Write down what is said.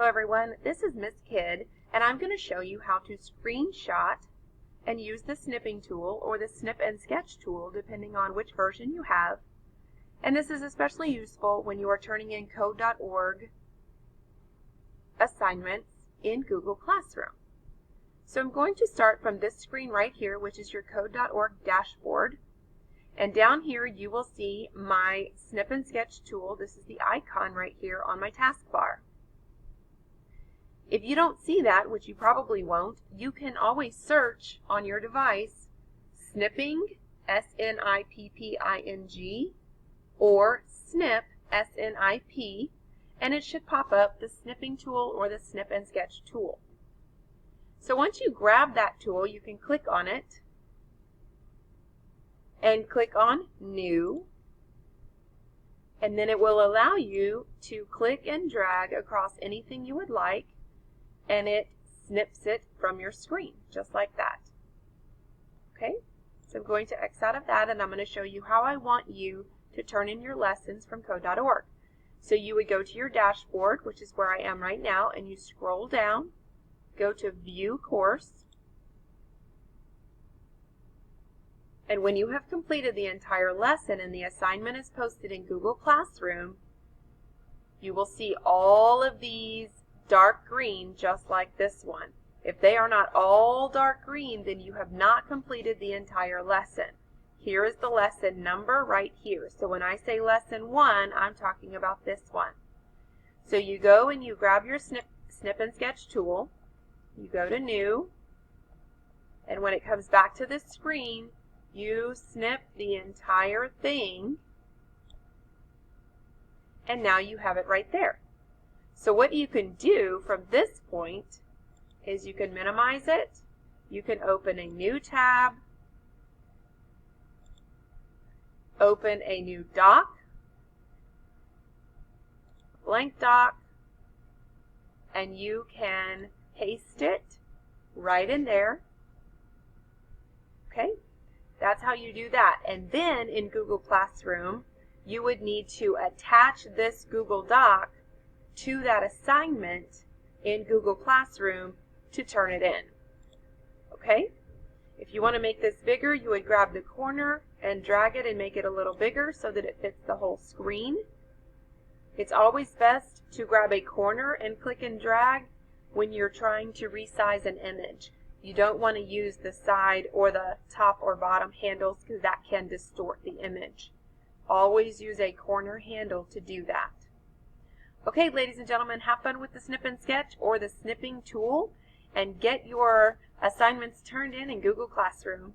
Hello everyone, this is Miss Kid, and I'm going to show you how to screenshot and use the Snipping Tool or the Snip and Sketch tool depending on which version you have. And this is especially useful when you are turning in Codeorg assignments in Google Classroom. So I'm going to start from this screen right here, which is your Codeorg Dashboard. And down here you will see my Snip and Sketch tool. This is the icon right here on my taskbar. If you don't see that, which you probably won't, you can always search on your device Snipping, S-N-I-P-P-I-N-G, or Snip, S-N-I-P, and it should pop up the Snipping Tool or the Snip and Sketch tool. So once you grab that tool, you can click on it and click on New, and then it will allow you to click and drag across anything you would like, and it snips it from your screen, just like that. Okay, so I'm going to X out of that, and I'm going to show you how I want you to turn in your lessons from Code.org. So you would go to your dashboard, which is where I am right now, and you scroll down, go to View Course, and when you have completed the entire lesson and the assignment is posted in Google Classroom, you will see all of these dark green, just like this one. If they are not all dark green, then you have not completed the entire lesson. Here is the lesson number right here. So when I say lesson 1, I'm talking about this one. So you go and you grab your Snip and Sketch tool, you go to New, and when it comes back to this screen, you snip the entire thing, and now you have it right there. So what you can do from this point is you can minimize it, you can open a new tab, open a new doc, blank doc, and you can paste it right in there. Okay, that's how you do that. And then in Google Classroom, you would need to attach this Google Doc to that assignment in Google Classroom to turn it in. Okay? If you want to make this bigger, you would grab the corner and drag it and make it a little bigger so that it fits the whole screen. It's always best to grab a corner and click and drag when you're trying to resize an image. You don't want to use the side or the top or bottom handles because that can distort the image. Always use a corner handle to do that. Okay, ladies and gentlemen, have fun with the Snip and Sketch or the Snipping Tool and get your assignments turned in Google Classroom.